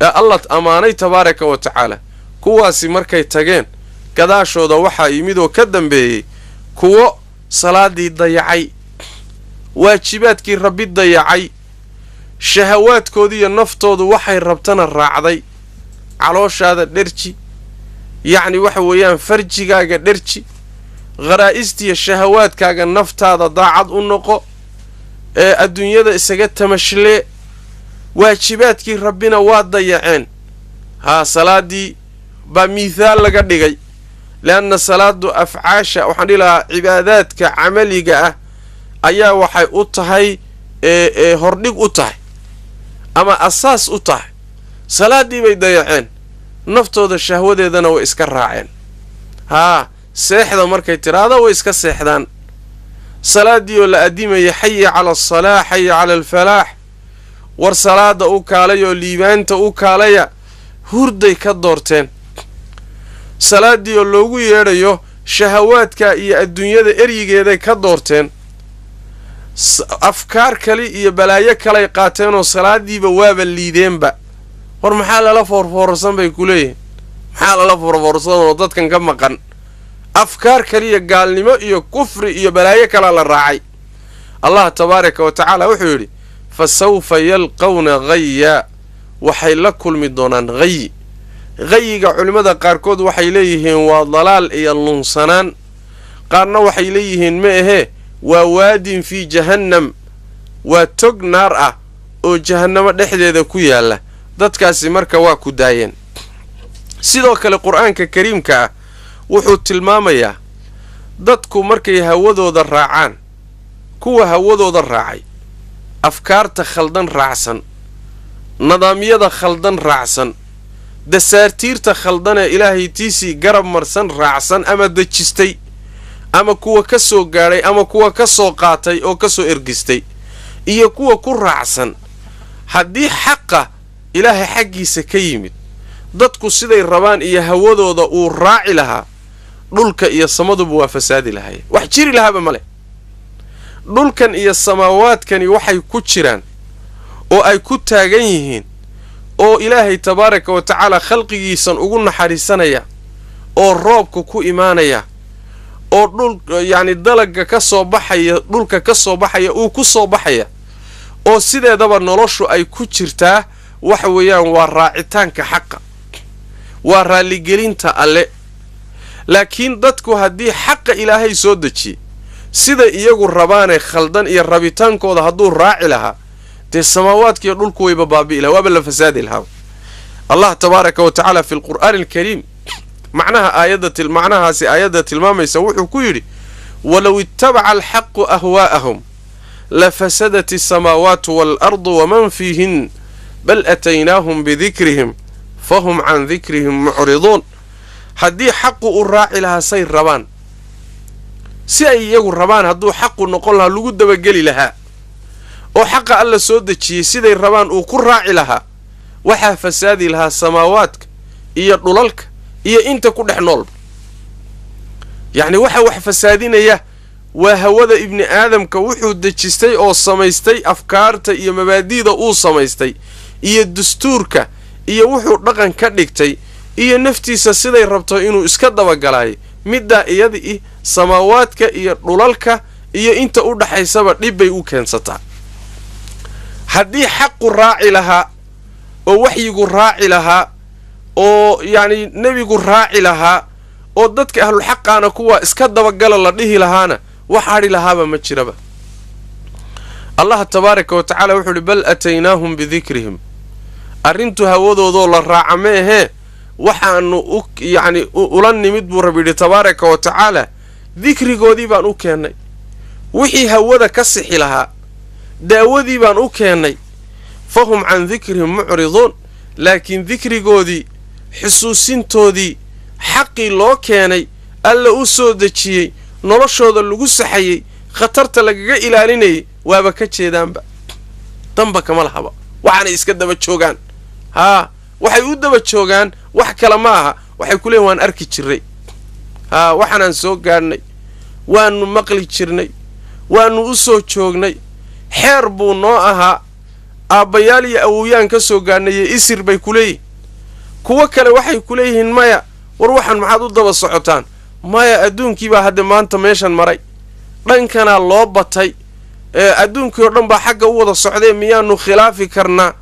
الله أماني تبارك وتعالى كواسي مركي تغين كداشودا waxaa yimid oo ka dambeeyay kuwo salaadii dayacay waajibaadkii rabbi dayacay shahawaadkoodii iyo naftoodu waxay rabtana raacday calooshaada dherji yani waxa weeyaan farjigaaga dherji qaraa'istii shahawaadkaaga naftaada daacad u noqo ee adduunyada isaga tamashle waajibaadkii rabbina waa dayaceen salaadii ba mithaal laga dhigay لأن صلاة أفعاشا وحن لها عباداتك عملية أيا وحي أطهي هردق أطهي أما أساس أطهي صلاة دي بيضيعين نفتو ذا الشهوة دي ذا وإسكر راعين سيحدا مركي ترادا وإسكر سيحدان صلاة دي ولا أديمة يحيي على الصلاة حي على الفلاح والصلاة أوكاليا والليبان أوكاليا هردي كدورتين salaadii oo loogu yeerayo shahawaadka iyo adduunyada erigeeda ka doorteen afkaar kale iyo balaayo kale qaateen oo salaadiiba waaba liideenba war maxaa la foorfoorsan bay ku leeyeen maxaa la foorfoorsan oo dadkan ka maqan afkaar kale iyo gaalnimo iyo kufri iyo balaayo kale la raacay Allah tabaaraka wa ta'ala wuxuu yiri fasawfa yalqawna ghayya waxay la kulmi doonaan ghayy غيّga culimada qaarkood waxay leeyihiin waa dalaal iyo lunsanaan qaarna waxay leeyihiin ma ahe waa waadin fi jahannam waa tog naar ah oo jahannama dhexdeeda ku yaala dadkaasi marka waa ku daayeen sidoo kale quraanka kariimka wuxuu tilmaamayaa dadku markay hawadooda raacaan kuwa hawadooda raacay afkaarta khaldan raacsan nidaamyada khaldan raacsan dasaartiirta khaldana ilaahay tiisi garab marsan raacsan ama dajistay ama kuwa ka soo gaaray ama kuwa ka soo qaatay oo ka soo ergistay iyo kuwa ku raacsan haddii xaqa ilaahay xaqiisa ka yimid dadku siday rabaan iyo hawadooda uu raaci lahaa dhulka iyo samaduba waa fasaadi lahaayeen wax jiri lahaaba male dhulkan iyo samaawaadkani waxay ku jiraan oo ay ku taagan yihiin oo ilaahay tabaaraka wa ta'ala khalqigiisan ugu naxariisanaya oo roobku ku iimaanaya oo dhul yani dalaga ka soo baxaya dhulka ka soo baxaya uu ku soo baxaya oo sideedaba noloshu ay ku jirtaa wax weeyaan waa raacitaanka xaqa waa raali gelinta alle laakiin dadku haddii xaqa ilaahay soo dajiyo sida iyagu rabaan ee khaldan iyo rabitaankooda hadduu raaci lahaa دي السماوات كي يقولك ويبابي لها وابل فساد الهوا الله تبارك وتعالى في القرآن الكريم معناها آيادة الماما يسوحوا كيري ولو اتبع الحق أهواءهم لفسدت السماوات والأرض ومن فيهن بل أتيناهم بذكرهم فهم عن ذكرهم معرضون هدي حق الراعي لها سير ربان سيئي يقول ربان هدو حق نقولها لقود بقلي لها oo xaqa alla soo dajiyay siday rabaan uu ku raaci lahaa waxa fasaadi lahaa samaawaadka iyo dhulalka iyo inta ku dhex nool yani waxa wax fasaadinaya waa hawada ibni aadamka wuxuu dajistay oo samaystay afkaarta iyo mabaadiida uu samaystay iyo dastuurka iyo wuxuu dhaqan ka dhigtay iyo naftiisa siday rabto inuu iska daba galay midda iyadii samaawaadka iyo dhulalka iyo inta u dhaxaysaba dhibay u keensataa haddii xaqu raaci lahaa oo waxyigu raaci lahaa oo yani nebigu raaci lahaa oo dadka ahlul xaqaana kuwa iska dabagala la dhihi lahaana waxaadhi lahaaba ma jiraba allah tabaaraka wa tacaala wuxuu uhi bal ataynaahum bidikrihim arrintu hawadoodoo la raaca ma ahee waxaanu yani ula nimid buu rabbi yidhi tabaaraka wa tacaala dikrigoodii baan u keennay wixii hawada ka sixi lahaa daawadii baan u keennay fahum can dikrihim mucriduun laakiin dikrigoodii xusuusintoodii xaqii loo keenay alla u soo dejiyey noloshooda lagu saxayey khatarta lagaga ilaalinayay waaba ka jeedaanba danba kama lahaba waxaanay iska daba joogaan waxay u daba joogaan wax kale ma aha waxay ku leeyihin waan arki jirnay waxaanaan soo gaadhnay waanu maqli jirnay waanu u soo joognay xeer buu noo ahaa aabbayaal iyo awowyaan ka soo gaadhnayay isir bay ku leeyihin kuwo kale waxay ku leeyihiin maya war waxaan maxaad u daba socotaan maya adduunkiibaa hadda maanta meeshan maray dhankanaa loo batay adduunkii oo dhan baa xagga u wada socdee miyaanu khilaafi karnaa